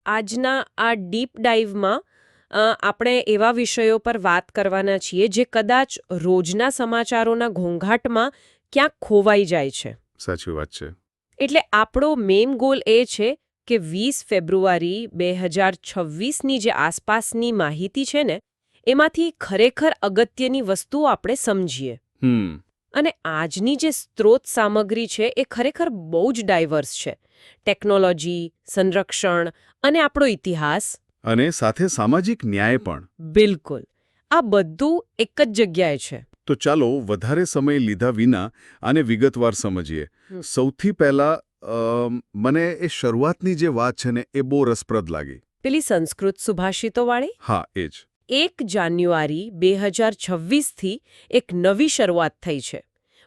આજના આ ડીપ ડાઈવમાં આપણે એવા વિષયો પર વાત કરવાના છીએ જે કદાચ રોજના સમાચારોના ઘોંઘાટમાં ક્યાંક ખોવાઈ જાય છે. સાચી વાત છે. એટલે આપણો મેઇન ગોલ એ છે કે 20 ફેબ્રુઆરી 2026ની જે આસપાસની માહિતી છે ને એમાંથી ખરેખર અગત્યની વસ્તુઓ આપણે સમજીએ. અને આજની જે સ્ત્રોત સામગ્રી છે એ ખરેખર બહુ જ ડાયવર્સ છે. ટેકનોલોજી, સંરક્ષણ અને આપણો ઇતિહાસ. અને સાથે સામાજિક ન્યાય પણ. બિલકુલ. આ બધું એક જ જગ્યાએ છે. તો ચાલો વધારે સમય લીધા વિના આને વિગતવાર સમજીએ. સૌથી પહેલા મને એ શરૂઆતની જે વાત છે ને એ બહુ રસપ્રદ લાગી. પેલી સંસ્કૃત સુભાષિતોવાળી? હા, એ જ. 1 જાન્યુઆરી 2026થી એક નવી શરૂઆત થઈ છે.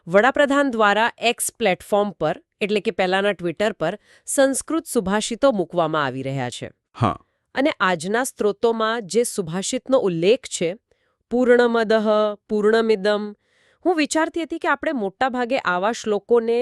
વડાપ્રધાન દ્વારા એક્સ પ્લેટફોર્મ પર એટલે કે પહેલાના ટ્વિટર પર સંસ્કૃત સુભાષિતો મૂકવામાં આવી રહ્યા છે. હા. અને આજના સ્ત્રોતોમાં જે સુભાષિતનો ઉલ્લેખ છે, પૂર્ણમદઃ પૂર્ણમિદમ, હું વિચારતી હતી કે આપણે મોટાભાગે આવા શ્લોકોને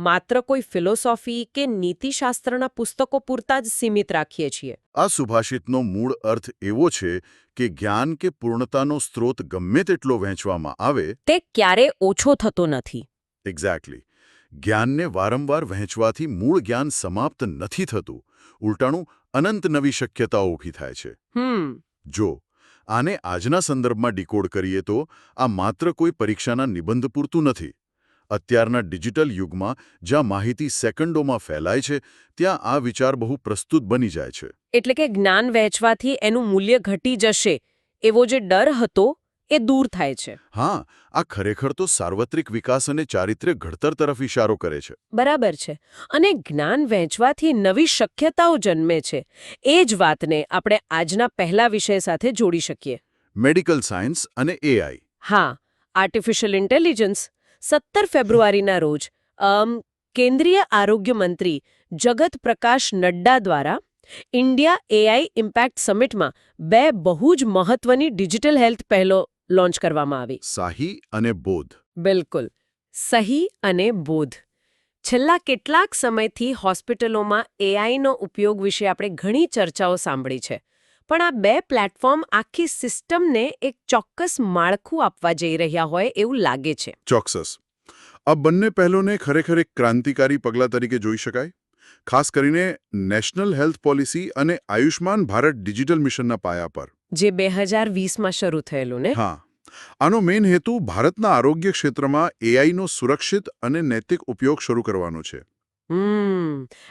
માત્ર કોઈ ફિલોસોફી કે નીતિશાસ્ત્રના પુસ્તકો પૂરતા જ સીમિત રાખીએ છીએ. આ સુભાષિતનો મૂળ અર્થ એવો છે કે જ્ઞાન કે પૂર્ણતાનો સ્ત્રોત ગમે તેટલો વહેંચવામાં આવે તે ક્યારે ઓછો થતો નથી. એક્ઝેક્ટલી. જ્ઞાનને વારંવાર વહેંચવાથી મૂળ જ્ઞાન સમાપ્ત નથી થતું. ઉલટાનું અનંત નવી શક્યતાઓ ઊભી થાય છે. જો આને આજના સંદર્ભમાં ડીકોડ કરીએ તો આ માત્ર કોઈ પરીક્ષાના નિબંધ પૂરતું નથી. અત્યારના ડિજિટલ યુગમાં જ્યાં માહિતી સેકન્ડોમાં ફેલાય છે ત્યાં આ વિચાર બહુ પ્રસ્તુત બની જાય છે. એટલે કે જ્ઞાન વહેંચવાથી એનું મૂલ્ય ઘટી જશે એવો જે ડર હતો એ દૂર થાય છે. હા, આ ખરેખર તો સાર્વત્રિક વિકાસ અને ચારિત્ર્ય ઘડતર તરફ ઇશારો કરે છે. બરાબર છે. અને જ્ઞાન વહેંચવાથી નવી શક્યતાઓ જન્મે છે. એ જ વાતને આપણે આજના પહેલા વિષય સાથે જોડી શકીએ. મેડિકલ સાયન્સ અને એઆઈ. હા, આર્ટિફિશિયલ ઇન્ટેલિજન્સ. 17 ફેબ્રુઆરીના રોજ કેન્દ્રીય આરોગ્ય મંત્રી જગત પ્રકાશ નડ્ડા દ્વારા ઇન્ડિયા એઆઈ ઇમ્પેક્ટ સમિટમાં 2 બહુ જ મહત્વની ડિજિટલ હેલ્થ પહેલો લોન્ચ કરવામાં આવી. સાહી અને બોધ. બિલકુલ. સહી અને બોધ. છેલ્લા કેટલાક સમયથી હોસ્પિટલોમાં એઆઈનો ઉપયોગ વિશે આપણે ઘણી ચર્ચાઓ સાંભળી છે. પણ આ 2 પ્લેટફોર્મ આખી સિસ્ટમને એક ચોક્કસ માળખું આપવા જઈ રહ્યા હોય એવું લાગે છે. ચોક્કસ. આ બંને પહેલોને ખરેખર એક ક્રાંતિકારી પગલાં તરીકે જોઈ શકાય. ખાસ કરીને નેશનલ હેલ્થ પોલિસી અને આયુષ્માન ભારત ડિજિટલ મિશનના પાયા પર. જે 2020માં શરૂ થયેલું ને? હા. આનો મેઇન હેતુ ભારતના આરોગ્ય ક્ષેત્રમાં એઆઈનો સુરક્ષિત અને નૈતિક ઉપયોગ શરૂ કરવાનો છે.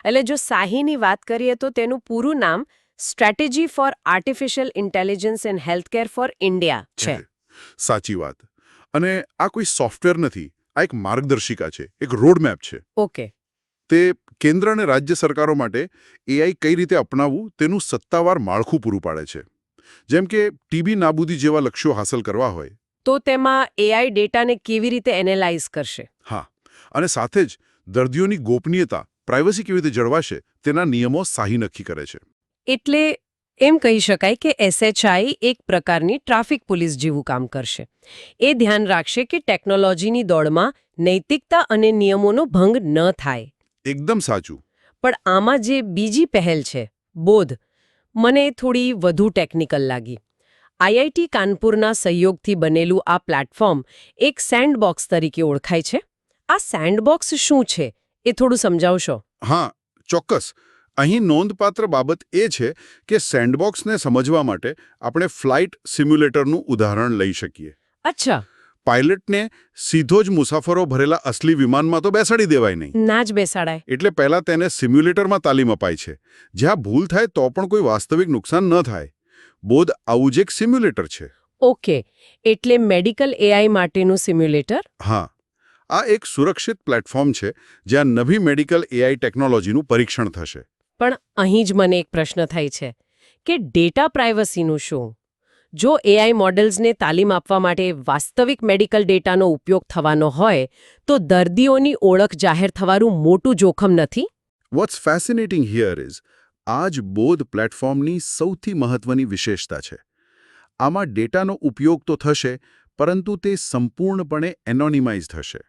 એટલે જો સાહીની વાત કરીએ તો તેનું પૂરું નામ strategy for artificial intelligence and healthcare for India છે. સાચી વાત. અને આ કોઈ સોફ્ટવેર નથી, આ એક માર્ગદર્શિકા છે, એક રોડમેપ છે. ઓકે. તે કેન્દ્ર અને રાજ્ય સરકારો માટે એઆઈ કઈ રીતે અપનાવવું તેનું સત્તાવાર માળખું પૂરું પાડે છે. જેમ કે ટીબી નાબૂદી જેવા લક્ષ્યો હાંસલ કરવા હોય તો તેમાં એઆઈ ડેટાને કેવી રીતે એનાલાઇઝ કરશે. હા, અને સાથે જ દર્દીઓની ગોપનીયતા, પ્રાઇવસી કેવી રીતે જળવાશે તેના નિયમો સાહી નક્કી કરે છે. એટલે એમ કહી શકાય કે એસએચઆઈ એક પ્રકારની ટ્રાફિક પોલીસ જેવું કામ કરશે. એ ધ્યાન રાખશે કે ટેકનોલોજીની દોડમાં નૈતિકતા અને નિયમોનો ભંગ ન થાય. એકદમ સાચું. પણ આમાં જે બીજી પહેલ છે, બોધ, મને થોડી વધુ ટેકનિકલ લાગી. આઈઆઈટી કાનપુરના સહયોગથી બનેલું આ પ્લેટફોર્મ એક સેન્ડબોક્સ તરીકે ઓળખાય છે. આ સેન્ડબોક્સ શું છે એ થોડું સમજાવશો? હા, ચોક્કસ. અહીં નોંધપાત્ર બાબત એ છે કે સેન્ડબોક્સને સમજવા માટે આપણે ફ્લાઇટ સિમ્યુલેટરનું ઉદાહરણ લઈ શકીએ. અચ્છા. પાયલટને સીધો જ મુસાફરો ભરેલા અસલી વિમાનમાં તો બેસાડી દેવાય નહીં. ના જ બેસાડાય. એટલે પહેલા તેને સિમ્યુલેટરમાં તાલીમ અપાય છે. જ્યાં ભૂલ થાય તો પણ કોઈ વાસ્તવિક નુકસાન ન થાય. બોધ આવું જ એક સિમ્યુલેટર છે. ઓકે. એટલે મેડિકલ એઆઈ માટેનું સિમ્યુલેટર? હા. આ એક સુરક્ષિત પ્લેટફોર્મ છે જ્યાં નવી મેડિકલ એઆઈ ટેકનોલોજીનું પરીક્ષણ થશે. પણ અહીં જ મને એક પ્રશ્ન થાય છે કે ડેટા પ્રાઇવસીનું શું? જો એઆઈ મોડેલ્સને તાલીમ આપવા માટે વાસ્તવિક મેડિકલ ડેટાનો ઉપયોગ થવાનો હોય તો દર્દીઓની ઓળખ જાહેર થવાનું મોટું જોખમ નથી? વોટ્સ ફેસિનેટિંગ હિયર ઇઝ આ જ બોધ પ્લેટફોર્મની સૌથી મહત્વની વિશેષતા છે. આમાં ડેટાનો ઉપયોગ તો થશે પરંતુ તે સંપૂર્ણપણે એનોનિમાઇઝ્ડ હશે.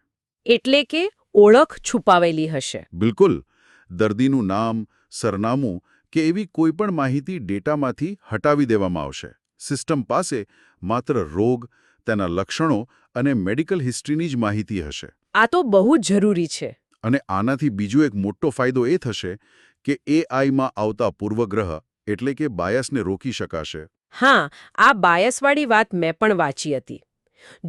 એટલે કે ઓળખ છુપાવેલી હશે. બિલકુલ. દર્દીનું નામ, સરનામું કે એવી કોઈપણ માહિતી ડેટામાંથી હટાવી દેવામાં આવશે. સિસ્ટમ પાસે માત્ર રોગ, તેના લક્ષણો અને મેડિકલ હિસ્ટ્રીની જ માહિતી હશે. આ તો બહુ જ જરૂરી છે. અને આનાથી બીજો એક મોટો ફાયદો એ થશે કે એઆઈમાં આવતા પૂર્વગ્રહ એટલે કે બાયસને રોકી શકાશે. હા, આ બાયસવાળી વાત મેં પણ વાંચી હતી.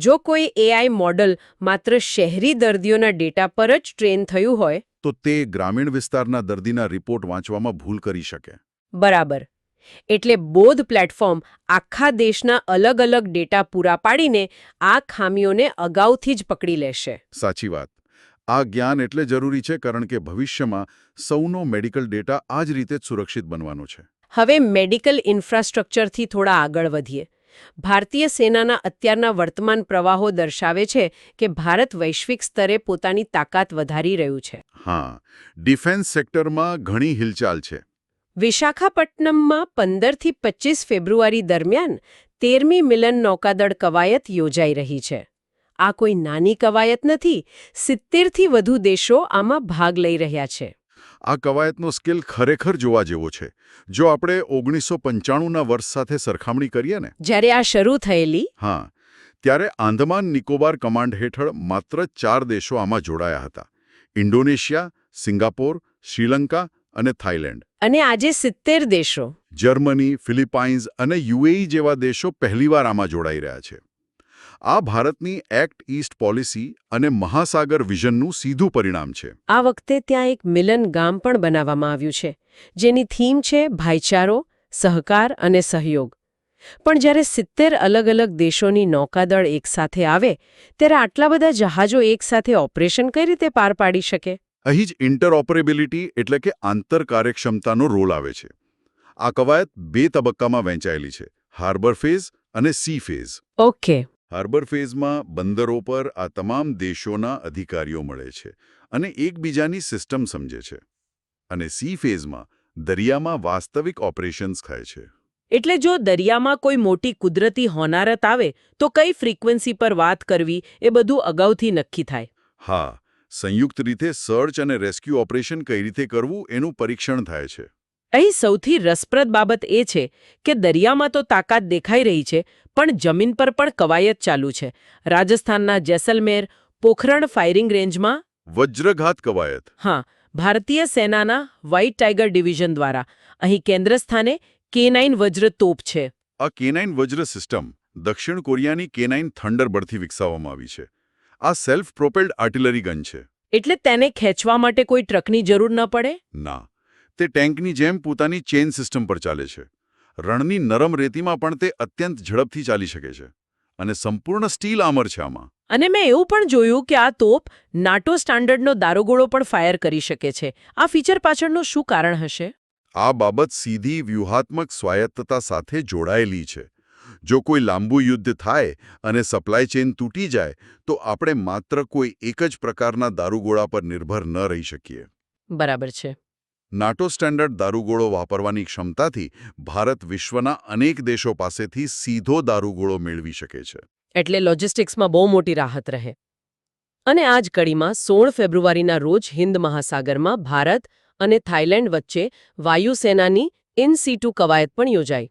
જો કોઈ એઆઈ મોડલ માત્ર શહેરી દર્દીઓના ડેટા પર જ ટ્રેન થયું હોય તો તે ગ્રામીણ વિસ્તારના દર્દીના રિપોર્ટ વાંચવામાં ભૂલ કરી શકે. બરાબર. એટલે બોધ પ્લેટફોર્મ આખા દેશના અલગ અલગ ડેટા પૂરા પાડીને આ ખામીઓને અગાઉથી જ પકડી લેશે. સાચી વાત. આ જ્ઞાન એટલે જરૂરી છે કારણ કે ભવિષ્યમાં સૌનો મેડિકલ ડેટા આ જ રીતે જ સુરક્ષિત બનવાનો છે. હવે મેડિકલ ઇન્ફ્રાસ્ટ્રક્ચરથી થોડા આગળ વધીએ. ભારતીય સેનાના અત્યારના વર્તમાન પ્રવાહો દર્શાવે છે કે ભારત વૈશ્વિક સ્તરે પોતાની તાકાત વધારી રહ્યું છે. હા, ડિફેન્સ સેક્ટરમાં ઘણી હિલચાલ છે. વિશાખાપટ્ટનમમાં 15થી 25 ફેબ્રુઆરી દરમિયાન 13મી મિલન નૌકાદળ કવાયત યોજાઈ રહી છે. આ કોઈ નાની કવાયત નથી. 70થી વધુ દેશો આમાં ભાગ લઈ રહ્યા છે. આ કવાયતનો સ્કેલ ખરેખર જોવા જેવો છે. જો આપણે 1995ના વર્ષ સાથે સરખામણી કરીએ ને, જ્યારે આ શરૂ થયેલી, હા, ત્યારે આંદમાન નિકોબાર કમાન્ડ હેઠળ માત્ર 4 દેશો આમાં જોડાયા હતા: ઇન્ડોનેશિયા, સિંગાપોર, શ્રીલંકા અને થાઇલેન્ડ. અને આજે 70 દેશો, જર્મની, ફિલિપાઇન્સ અને યુએઈ જેવા દેશો પહેલીવાર આમાં જોડાઈ રહ્યા છે. આ ભારતની એક્ટ ઈસ્ટ પોલિસી અને મહાસાગર વિઝનનું સીધું પરિણામ છે. આ વખતે ત્યાં એક મિલન ગામ પણ બનાવવામાં આવ્યું છે, જેની થીમ છે ભાઈચારો, સહકાર અને સહયોગ. પણ જ્યારે 70 અલગ અલગ દેશોની નૌકાદળ એકસાથે આવે, ત્યારે આટલા બધા જહાજો એકસાથે ઓપરેશન કઈ રીતે પાર પાડી શકે? અહીં જ ઇન્ટરઓપરેબિલિટી એટલે કે આંતર કાર્યક્ષમતાનો રોલ આવે છે. આ કવાયત 2 તબક્કામાં વહેંચાયેલી છે: હાર્બર ફેઝ અને સી ફેઝ. ઓકે. હાર્બર ફેઝમાં બંદરો પર આ તમામ દેશોના અધિકારીઓ મળે છે અને એકબીજાની સિસ્ટમ સમજે છે. અને સી ફેઝમાં દરિયામાં વાસ્તવિક ઓપરેશન્સ થાય છે. એટલે જો દરિયામાં કોઈ મોટી કુદરતી હોનારત આવે તો કઈ ફ્રીક્વન્સી પર વાત કરવી એ બધું અગાઉથી નક્કી થાય. હા, સંયુક્ત રીતે સર્ચ અને રેસ્ક્યુ ઓપરેશન કઈ રીતે કરવું એનું પરીક્ષણ થાય છે. અહીં સૌથી રસપ્રદ બાબત એ છે કે દરિયામાં તો તાકાત દેખાઈ રહી છે, પણ જમીન પર પણ કવાયત ચાલુ છે. રાજસ્થાનના જેસલમેર પોખરણ ફાયરિંગ રેન્જમાં વજ્રઘાત કવાયત. હા, ભારતીય સેનાના વ્હાઇટ ટાઇગર ડિવિઝન દ્વારા અહીં કેન્દ્ર સ્થાને K9 વજ્ર તોપ છે. આ K9 વજ્ર સિસ્ટમ દક્ષિણ કોરિયાની K9 થંડરબર્ડથી વિકસાવવામાં આવી છે. આ સેલ્ફ પ્રોપેલ્ડ આર્ટિલરી ગન છે. એટલે તેને ખેંચવા માટે કોઈ ટ્રકની જરૂર ન પડે? ના, તે ટેન્કની જેમ પોતાની ચેઇન સિસ્ટમ પર ચાલે છે. રણની નરમ રેતીમાં પણ તે અત્યંત ઝડપથી ચાલી શકે છે. અને સંપૂર્ણ સ્ટીલ આર્મર છે આમાં. અને મેં એવું પણ જોયું કે આ તોપ નાટો સ્ટાન્ડર્ડનો દારૂગોળો પણ ફાયર કરી શકે છે. આ ફીચર પાછળનું શું કારણ હશે? આ બાબત સીધી વ્યૂહાત્મક સ્વાયત્તતા સાથે જોડાયેલી છે. જો કોઈ લાંબુ યુદ્ધ થાય અને સપ્લાય ચેઇન તૂટી જાય તો આપણે માત્ર કોઈ એક જ પ્રકારના દારૂગોળા પર નિર્ભર ન રહી શકીએ. બરાબર છે. નાટો સ્ટાન્ડર્ડ દારૂગોળો વાપરવાની ક્ષમતાથી ભારત વિશ્વના અનેક દેશો પાસેથી સીધો દારૂગોળો મેળવી શકે છે. એટલે લોજિસ્ટિક્સમાં બહુ મોટી રાહત રહે. અને આ જ કડીમાં 16 ફેબ્રુઆરીના રોજ હિન્દ મહાસાગરમાં ભારત અને થાઇલેન્ડ વચ્ચે વાયુસેનાની ઇન-સીટુ કવાયત પણ યોજાઈ.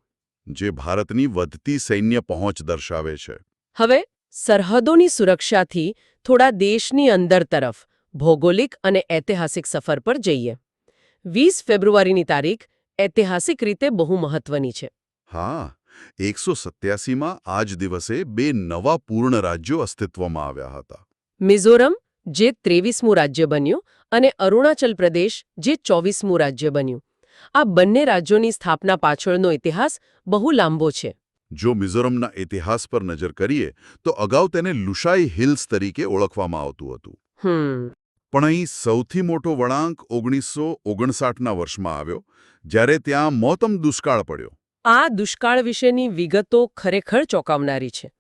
જે ભારતની વધતી સૈન્ય પહોંચ દર્શાવે છે. હવે સરહદોની સુરક્ષાથી થોડા દેશની અંદર તરફ ભૌગોલિક અને ઐતિહાસિક સફર પર જઈએ. 20 ફેબ્રુઆરીની તારીખ ઐતિહાસિક રીતે બહુ મહત્વની છે. હા, 187માં આ જ દિવસે 2 નવા પૂર્ણ રાજ્યો અસ્તિત્વમાં આવ્યા હતા. મિઝોરમ, જે 23મું રાજ્ય બન્યું, અને અરુણાચલ પ્રદેશ, જે 24મું રાજ્ય બન્યું. આ બંને રાજ્યોની સ્થાપના પાછળનો ઇતિહાસ બહુ લાંબો છે. જો મિઝોરમના ઇતિહાસ પર નજર કરીએ તો અગાઉ તેને લુશાઈ હિલ્સ તરીકે ઓળખવામાં આવતું હતું. પણ અહીં સૌથી મોટો વળાંક 1959ના વર્ષમાં આવ્યો, જ્યારે ત્યાં મોતમ દુષ્કાળ પડ્યો. આ દુષ્કાળ વિશેની વિગતો ખરેખર ચોંકાવનારી છે.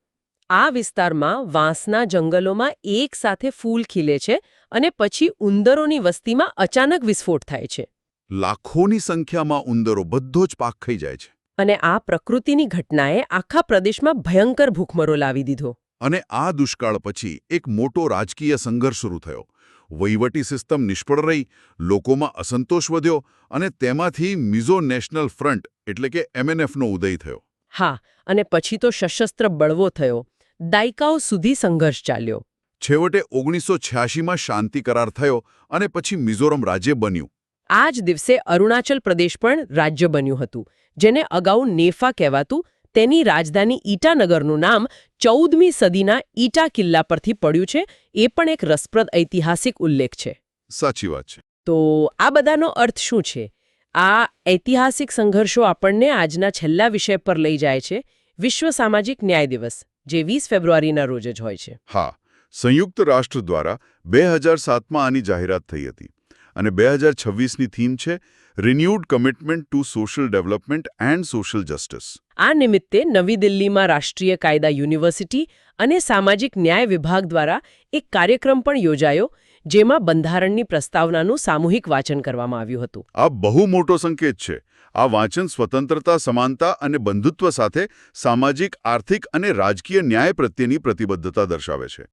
આ વિસ્તારમાં વાંસના જંગલોમાં એક સાથે ફૂલ ખીલે છે અને પછી ઉંદરોની વસ્તીમાં અચાનક વિસ્ફોટ થાય છે. લાખોની સંખ્યામાં ઉંદરો બધો જ પાક ખાઈ જાય છે. અને આ પ્રકૃતિની ઘટનાએ આખા પ્રદેશમાં ભયંકર ભૂખમરો લાવી દીધો. અને આ દુષ્કાળ પછી એક મોટો રાજકીય સંઘર્ષ શરૂ થયો. વહીવટી સિસ્ટમ નિષ્ફળ રહી, લોકોમાં અસંતોષ વધ્યો અને તેમાંથી મિઝો નેશનલ ફ્રન્ટ એટલે કે MNFનો ઉદય થયો. હા, અને પછી તો સશસ્ત્ર બળવો થયો. દાયકાઓ સુધી સંઘર્ષ ચાલ્યો. છેવટે 1986માં શાંતિ કરાર થયો અને પછી મિઝોરમ રાજ્ય બન્યું. આ જ દિવસે અરુણાચલ પ્રદેશ પણ રાજ્ય બન્યું હતું, જેને અગાઉ નેફા કહેવાતું. તેની રાજધાની ઈટાનગરનું નામ 14મી સદીના ઈટા કિલ્લા પરથી પડ્યું છે. એ પણ એક રસપ્રદ ઐતિહાસિક ઉલ્લેખ છે. સાચી વાત છે. તો આ બધાનો અર્થ શું છે? આ ઐતિહાસિક સંઘર્ષો આપણને આજના છેલ્લા વિષય પર લઈ જાય છે, વિશ્વ સામાજિક ન્યાય દિવસ, જે 20 ફેબ્રુઆરીના રોજ જ હોય છે. હા, સંયુક્ત રાષ્ટ્ર દ્વારા 2007માં આની જાહેરાત થઈ હતી અને 2026ની થીમ છે renewed commitment to social development and social justice. આ નિમિત્તે નવી દિલ્હીમાં રાષ્ટ્રીય કાયદા યુનિવર્સિટી અને સામાજિક ન્યાય વિભાગ દ્વારા એક કાર્યક્રમ પણ યોજાયો, જેમાં બંધારણની પ્રસ્તાવનાનું સામૂહિક વાંચન કરવામાં આવ્યું હતું. આ બહુ મોટો સંકેત છે. આ વાંચન સ્વતંત્રતા, સમાનતા અને બંધુત્વ સાથે સામાજિક, આર્થિક અને રાજકીય ન્યાય પ્રત્યેની પ્રતિબદ્ધતા દર્શાવે છે.